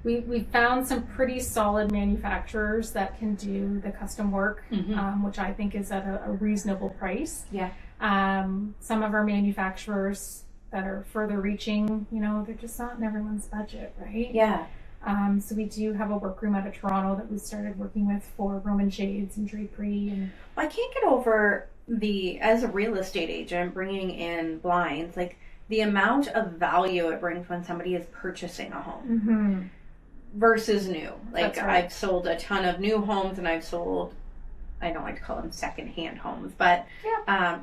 we found some pretty solid manufacturers that can do the custom work, which I think is at a reasonable price. Yeah. Some of our manufacturers that are further reaching, they're just not in everyone's budget, right? Yeah. So we do have a workroom out of Toronto that we started working with for Roman shades and drapery. And I can't get over as a real estate agent, bringing in blinds, like the amount of value it brings when somebody is purchasing a home versus new. Like I've sold a ton of new homes and I've sold, I don't like to call them secondhand homes, but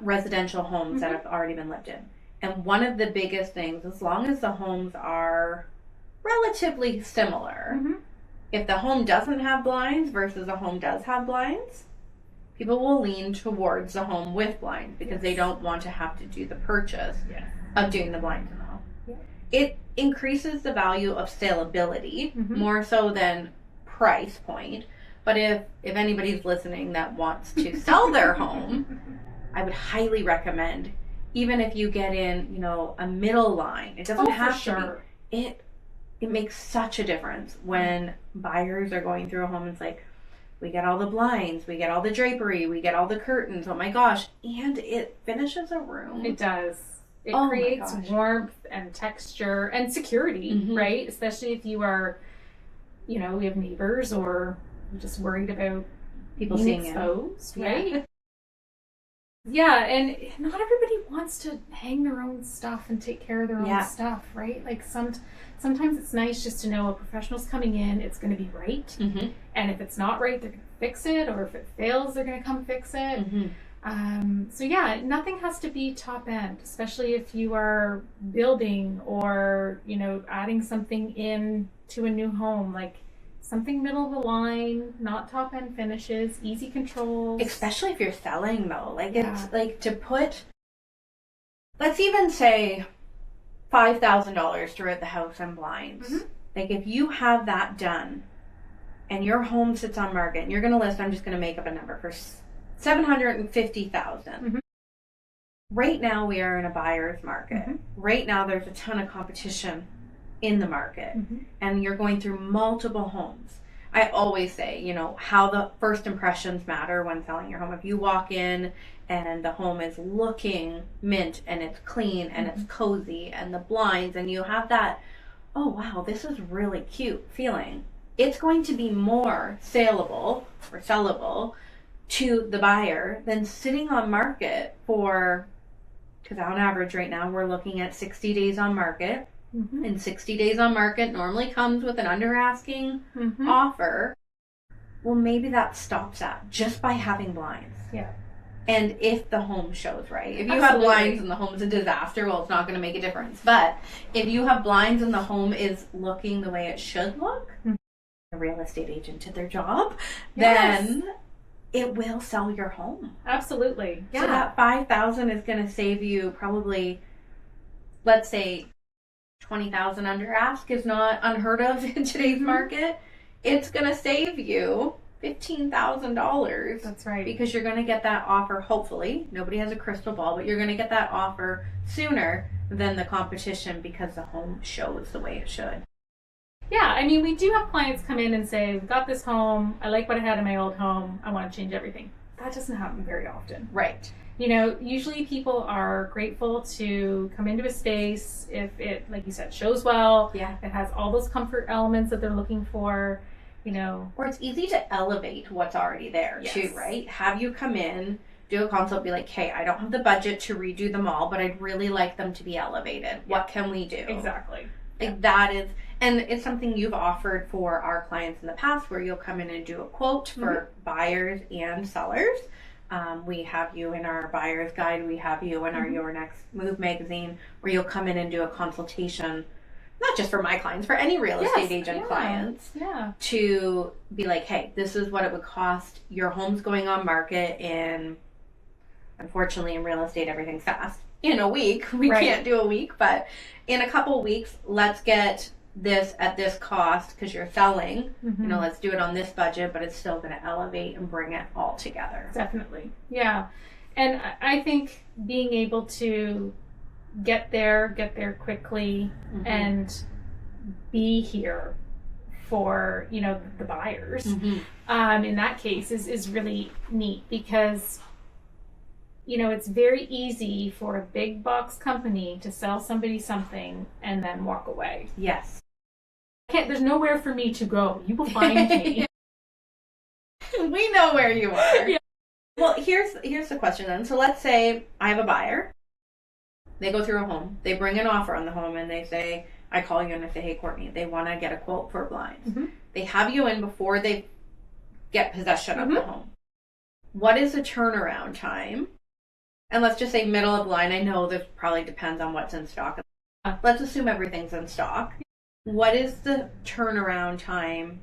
residential homes that have already been lived in. And one of the biggest things, as long as the homes are relatively similar, if the home doesn't have blinds versus a home does have blinds, people will lean towards the home with blinds because they don't want to have to do the purchase of doing the blinds in the home. It increases the value of saleability more so than price point. But if anybody's listening that wants to sell their home, I would highly recommend, even if you get in, a middle line, it doesn't have to be. It makes such a difference when buyers are going through a home. It's like, we get all the blinds, we get all the drapery, we get all the curtains. Oh my gosh. And it finishes a room. It does. It creates warmth and texture and security, right? Especially if you are, we have neighbors or you're just worried about people being seeing exposed, right? Yeah, and not everybody wants to hang their own stuff and take care of their own stuff, right? Like sometimes it's nice just to know a professional's coming in, it's going to be right. And if it's not right, they're going to fix it. Or if it fails, they're going to come fix it. So yeah, nothing has to be top end, especially if you are building or, adding something in to a new home. Like something middle of the line, not top end finishes, easy controls. Especially if you're selling though. Like it's like to put, let's even say $5,000 throughout the house and blinds. Like if you have that done and your home sits on market and you're going to list, I'm just going to make up a number for $750,000. Right now we are in a buyer's market. Right now there's a ton of competition in the market and you're going through multiple homes. I always say, how the first impressions matter when selling your home. If you walk in and the home is looking mint and it's clean and it's cozy and the blinds and you have that, oh wow, this is really cute feeling, it's going to be more saleable or sellable to the buyer than sitting on market for, because on average right now we're looking at 60 days on market. And 60 days on market normally comes with an under asking offer. Well, maybe that stops that just by having blinds. Yeah. And if the home shows right. If you have blinds and the home's a disaster, well, it's not going to make a difference. But if you have blinds and the home is looking the way it should look, a real estate agent did their job, then it will sell your home. Absolutely. Yeah. So that $5,000 is going to save you probably, let's say, $20,000 under ask is not unheard of in today's market. It's going to save you $15,000. That's right. Because you're going to get that offer, hopefully. Nobody has a crystal ball, but you're going to get that offer sooner than the competition because the home shows the way it should. Yeah, I mean, we do have clients come in and say, we've got this home, I like what I had in my old home, I want to change everything. That doesn't happen very often. Right. You know, usually people are grateful to come into a space if it, like you said, shows well, Yeah. it has all those comfort elements that they're looking for, you know. Or it's easy to elevate what's already there, Yes. too, right? Have you come in, do a consult, be like, hey, I don't have the budget to redo them all, but I'd really like them to be elevated. Yeah. What can we do? Exactly. Like that is, and it's something you've offered for our clients in the past where you'll come in and do a quote for buyers and sellers. We have you in our buyer's guide. We have you in our Your Next Move magazine where you'll come in and do a consultation, not just for my clients, for any real estate agent clients, to be like, hey, this is what it would cost. Your home's going on market in, unfortunately in real estate, everything's fast. In a week, we can't do a week, but in a couple weeks, let's get this at this cost because you're selling. You know, let's do it on this budget, but it's still going to elevate and bring it all together. Definitely. Yeah. And I think being able to get there quickly and be here for, you know, the buyers in that case is really neat because, you know, it's very easy for a big box company to sell somebody something and then walk away. Yes. There's nowhere for me to go. You will find me. We know where you are. Yeah. Well, here's the question then. So let's say I have a buyer. They go through a home. They bring an offer on the home and they say, I call you and I say, hey, Courtney, they want to get a quote for blinds. They have you in before they get possession of the home. What is the turnaround time? And let's just say middle of line. I know this probably depends on what's in stock. Let's assume everything's in stock. What is the turnaround time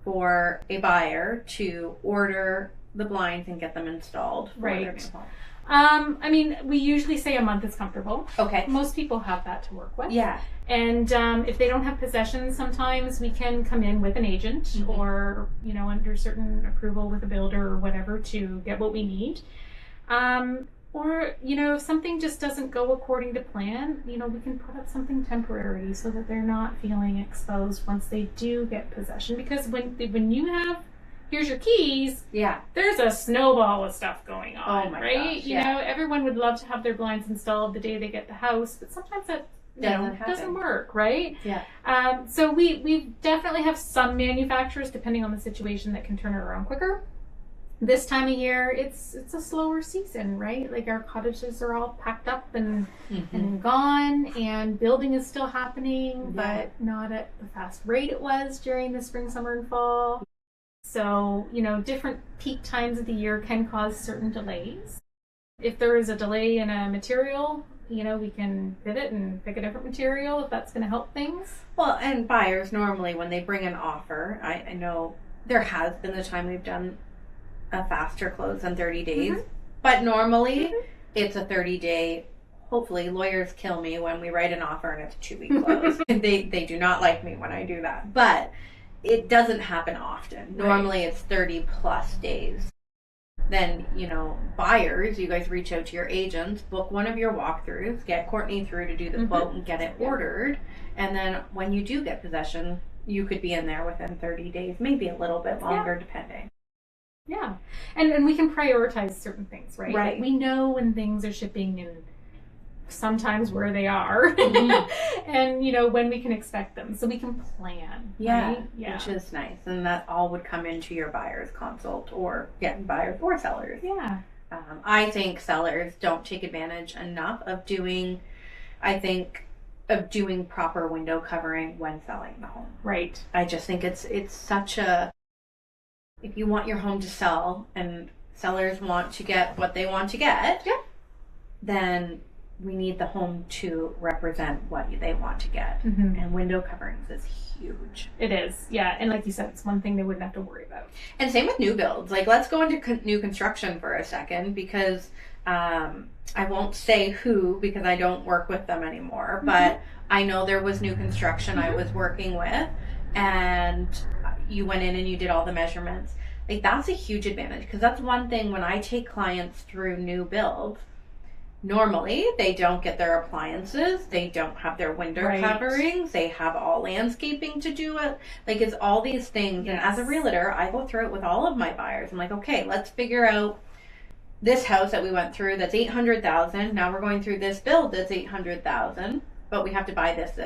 for a buyer to order the blinds and get them installed for their new home? I mean, we usually say a month is comfortable. Okay. Most people have that to work with. Yeah. And if they don't have possession, sometimes we can come in with an agent or, you know, under certain approval with a builder or whatever to get what we need. Or, you know, if something just doesn't go according to plan, you know, we can put up something temporary so that they're not feeling exposed once they do get possession. Because when you have, here's your keys, there's a snowball of stuff going on, right? You know, everyone would love to have their blinds installed the day they get the house, but sometimes that doesn't work, right? Yeah. So we definitely have some manufacturers, depending on the situation, that can turn it around quicker. This time of year, it's a slower season, right? Like our cottages are all packed up and gone, and building is still happening, but not at the fast rate it was during the spring, summer, and fall. So, you know, different peak times of the year can cause certain delays. If there is a delay in a material, you know, we can pivot and pick a different material if that's going to help things. Well, and buyers normally, when they bring an offer, I know there has been the time we've done a faster close than 30 days, but normally it's a 30-day. Hopefully, lawyers kill me when we write an offer and it's a 2-week close. They do not like me when I do that, but it doesn't happen often. Normally it's 30 plus days. Then, you know, buyers, you guys reach out to your agents, book one of your walkthroughs, get Courtney through to do the quote and get it ordered. And then when you do get possession, you could be in there within 30 days, maybe a little bit longer depending. Yeah. And we can prioritize certain things, right? Right. Like we know when things are shipping and sometimes where they are and, you know, when we can expect them. So we can plan. Right? Which is nice. And that all would come into your buyer's consult or buyers or sellers. Yeah. I think sellers don't take advantage enough of doing proper window covering when selling the home. Right. I just think it's such a, if you want your home to sell and sellers want to get what they want to get, then we need the home to represent what they want to get. And window coverings is huge. It is, yeah. And like you said, it's one thing they wouldn't have to worry about. And same with new builds. Like, let's go into new construction for a second, because I won't say who because I don't work with them anymore, but I know there was new construction I was working with, and you went in and you did all the measurements. Like, that's a huge advantage, because that's one thing when I take clients through new builds, Normally, they don't get their appliances. They don't have their window coverings. They have all landscaping to do it. Like, it's all these things. Yes. And as a realtor, I go through it with all of my buyers. I'm like, okay, let's figure out this house that we went through that's $800,000. Now we're going through this build that's $800,000, but we have to buy this.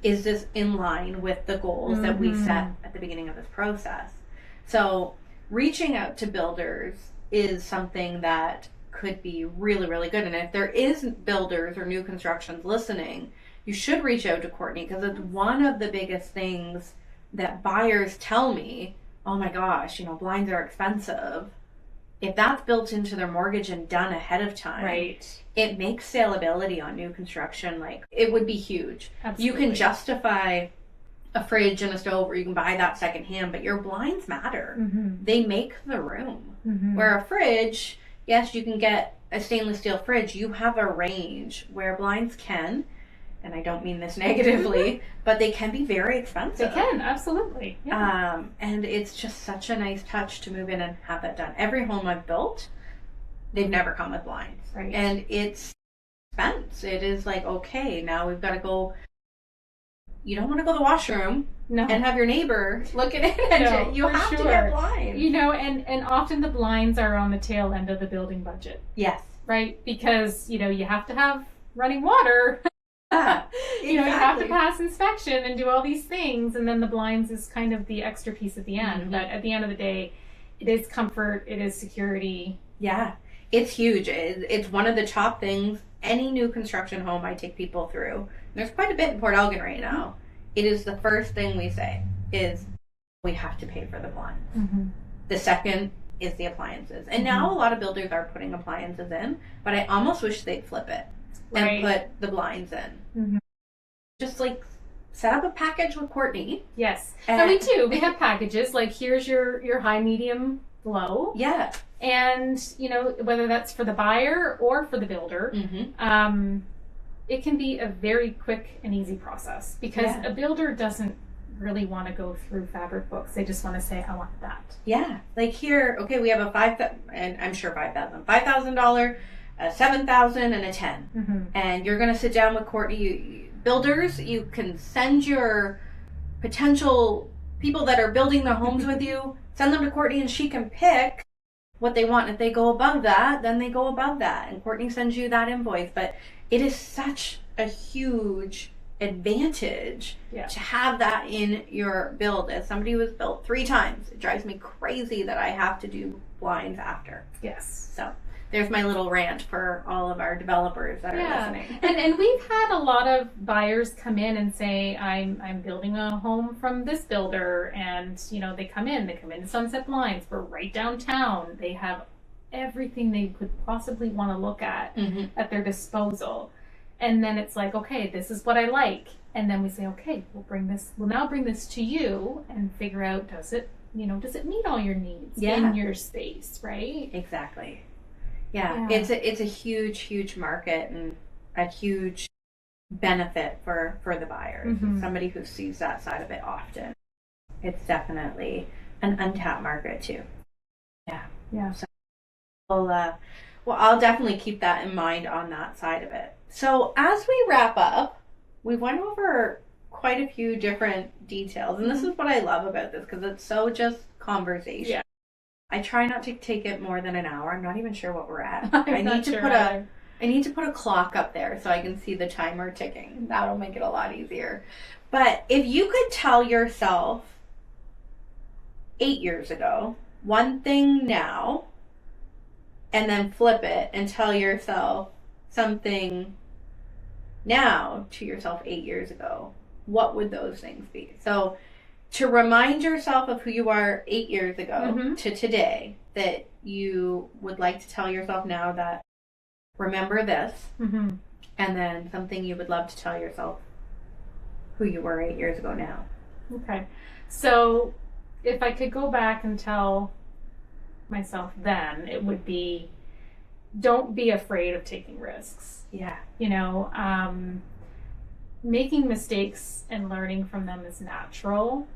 Is this in line with the goals that we set at the beginning of this process? So reaching out to builders is something that could be really, really good. And if there is builders or new constructions listening, you should reach out to Courtney, because it's one of the biggest things that buyers tell me. Oh my gosh, blinds are expensive. If that's built into their mortgage and done ahead of time, it makes saleability on new construction, like, it would be huge. Absolutely. You can justify a fridge and a stove, or you can buy that secondhand, but your blinds matter. They make the room. Where a fridge, yes, you can get a stainless steel fridge. You have a range where blinds can, and I don't mean this negatively, but they can be very expensive. They can, absolutely. Yeah. And it's just such a nice touch to move in and have that done. Every home I've built, they've never come with blinds. Right. And it's expense. It is like, okay, now we've got to go. You don't want to go to the washroom and have your neighbor looking in at you. You have to get blinds. And often the blinds are on the tail end of the building budget. Yes. Right? Because, you have to have running water. Exactly. You have to pass inspection and do all these things, and then the blinds is kind of the extra piece at the end. But at the end of the day, it is comfort, it is security. Yeah, it's huge. It's one of the top things any new construction home I take people through. There's quite a bit in Port Elgin right now. It is the first thing we say is we have to pay for the blinds. The second is the appliances. And now a lot of builders are putting appliances in, but I almost wish they'd flip it and put the blinds in. Just like set up a package with Courtney. Yes. And we do. We have packages. Like, here's your high, medium, low. Yeah. And, whether that's for the buyer or for the builder, it can be a very quick and easy process, because a builder doesn't really want to go through fabric books. They just want to say, I want that. Yeah. Like, here, okay, we have a $5,000, a $7,000, and a $10,000. And you're going to sit down with Courtney. Builders, you can send your potential people that are building their homes with you, send them to Courtney, and she can pick what they want. If they go above that, then they go above that, and Courtney sends you that invoice. But it is such a huge advantage to have that in your build. As somebody who has built 3 times, it drives me crazy that I have to do blinds after. Yes. So there's my little rant for all of our developers that are listening. And we've had a lot of buyers come in and say, I'm building a home from this builder, and they come in Sunset Blinds. We're right downtown. They have everything they could possibly want to look at their disposal. And then it's like, okay, this is what I like. And then we say, okay, we'll now bring this to you and figure out, does it meet all your needs in your space, right? Exactly. Yeah. It's a huge market, and a huge benefit for the buyers. Somebody who sees that side of it often. It's definitely an untapped market too. Yeah. So I'll definitely keep that in mind on that side of it. So as we wrap up, we went over quite a few different details, and this is what I love about this, because it's so just conversation. Yeah. I try not to take it more than an hour. I'm not even sure what we're at. I need to put a clock up there so I can see the timer ticking. That'll make it a lot easier. But if you could tell yourself 8 years ago one thing now, and then flip it and tell yourself something now to yourself 8 years ago, what would those things be? So to remind yourself of who you are 8 years ago to today, that you would like to tell yourself now that remember this, and then something you would love to tell yourself who you were 8 years ago now. Okay. So if I could go back and tell myself then, it would be, don't be afraid of taking risks. Yeah. Making mistakes and learning from them is natural.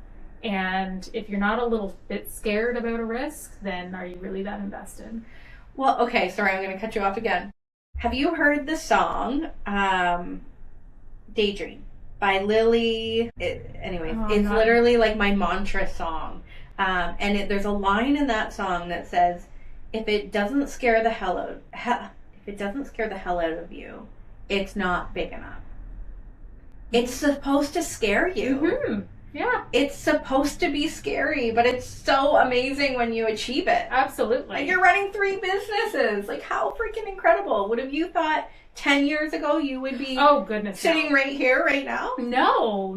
And if you're not a little bit scared about a risk, then are you really that invested? Well, okay, sorry, I'm going to cut you off again. Have you heard the song Daydream by Lily? It's literally like my mantra song. And there's a line in that song that says, if it doesn't scare the hell out of you, it's not big enough. It's supposed to scare you. Mm-hmm. Yeah. It's supposed to be scary, but it's so amazing when you achieve it. Absolutely. Like, you're running 3 businesses. Like, how freaking incredible. Would have you thought 10 years ago you would be sitting right here, right now? No,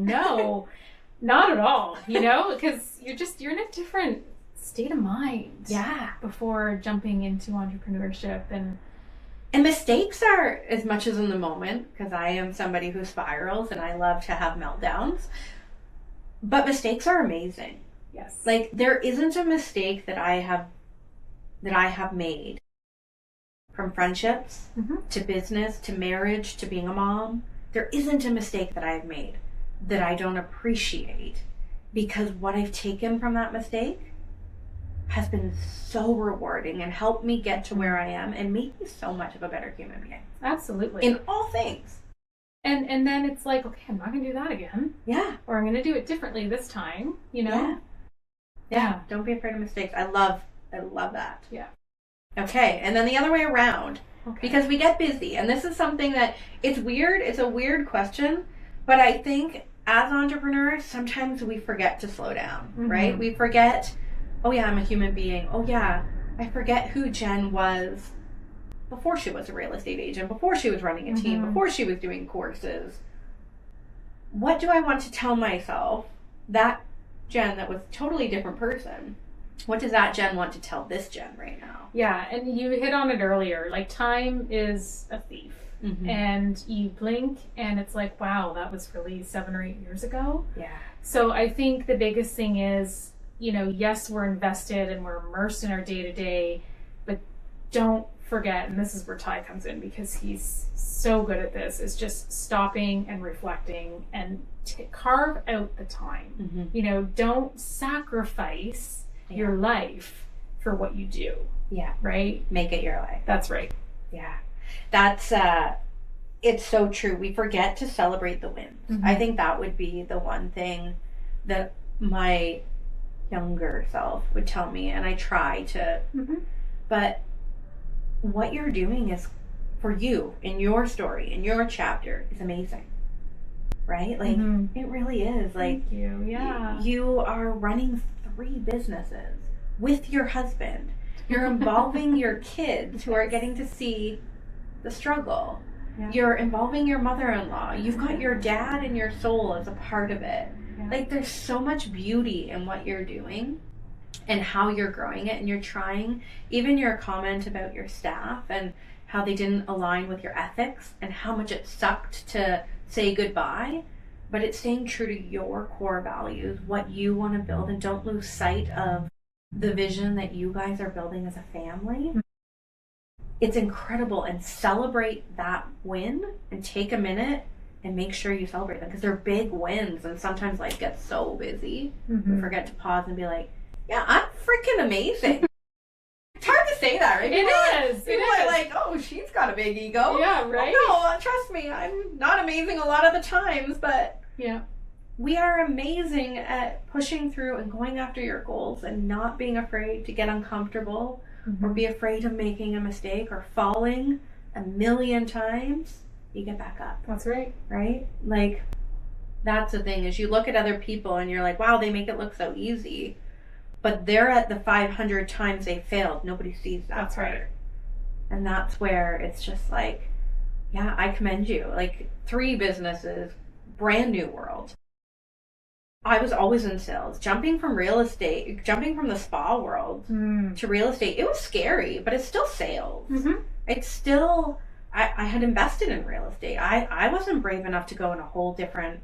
not at all. You know, because you're in a different state of mind. Yeah. Before jumping into entrepreneurship. And mistakes are, as much as in the moment, because I am somebody who spirals and I love to have meltdowns, but mistakes are amazing. Yes. Like, there isn't a mistake that I have made, from friendships to business to marriage to being a mom. There isn't a mistake that I've made that I don't appreciate, because what I've taken from that mistake has been so rewarding and helped me get to where I am and made me so much of a better human being. Absolutely. In all things. And then it's like, okay, I'm not going to do that again. Yeah. Or I'm going to do it differently this time, you know? Yeah. Don't be afraid of mistakes. I love that. Yeah. Okay. And then the other way around. Okay. Because we get busy. And this is something that, it's weird. It's a weird question. But I think as entrepreneurs, sometimes we forget to slow down, right? We forget, oh yeah, I'm a human being. Oh yeah, I forget who Jen was before she was a real estate agent, before she was running a team, before she was doing courses. What do I want to tell myself? That Jen that was a totally different person. What does that Jen want to tell this Jen right now? Yeah, and you hit on it earlier. Like, time is a thief. And you blink and it's like, wow, that was really 7 or 8 years ago. Yeah. So I think the biggest thing is, you know, yes, we're invested and we're immersed in our day-to-day, but don't forget, and this is where Ty comes in because he's so good at this, is just stopping and reflecting and carve out the time. You know, don't sacrifice your life for what you do. Yeah. Right? Make it your life. That's right. Yeah. That's, it's so true. We forget to celebrate the wins. I think that would be the one thing that my younger self would tell me, and I try to, but what you're doing is, for you, in your story, in your chapter, is amazing. Right? Like, it really is. Like, thank you. Yeah. You are running 3 businesses with your husband. You're involving your kids who are getting to see the struggle. Yeah. You're involving your mother-in-law. You've got your dad and your soul as a part of it. Yeah. Like, there's so much beauty in what you're doing and how you're growing it, and you're trying. Even your comment about your staff and how they didn't align with your ethics and how much it sucked to say goodbye, but it's staying true to your core values, what you want to build, and don't lose sight of the vision that you guys are building as a family. It's incredible, and celebrate that win and take a minute and make sure you celebrate them, because they're big wins, and sometimes life gets so busy we forget to pause and be like, yeah, I'm freaking amazing. It's hard to say that, right? People are like, oh, she's got a big ego. Yeah, right? Oh, no, trust me, I'm not amazing a lot of the times, but yeah, we are amazing at pushing through and going after your goals and not being afraid to get uncomfortable or be afraid of making a mistake or falling 1,000,000 times. You get back up. That's right. Right? Like, that's the thing, is you look at other people and you're like, wow, they make it look so easy. But they're at the 500 times they failed. Nobody sees that. That's right. And that's where it's just like, yeah, I commend you. Like, 3 businesses, brand new world. I was always in sales. Jumping from the spa world to real estate, it was scary, but it's still sales. It's still, I had invested in real estate. I wasn't brave enough to go in a whole different,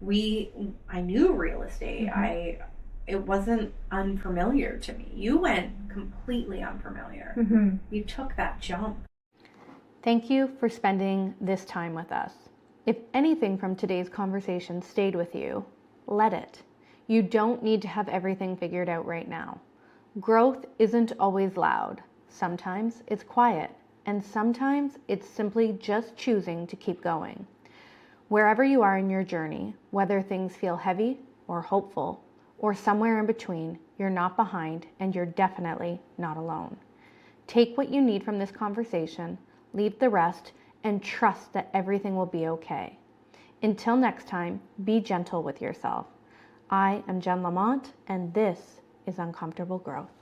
I knew real estate. It wasn't unfamiliar to me. You went completely unfamiliar. You took that jump. Thank you for spending this time with us. If anything from today's conversation stayed with you, let it. You don't need to have everything figured out right now. Growth isn't always loud. Sometimes it's quiet, and sometimes it's simply just choosing to keep going. Wherever you are in your journey, whether things feel heavy or hopeful, or somewhere in between, you're not behind and you're definitely not alone. Take what you need from this conversation, leave the rest, and trust that everything will be okay. Until next time, be gentle with yourself. I am Jen Lamont, and this is Uncomfortable Growth.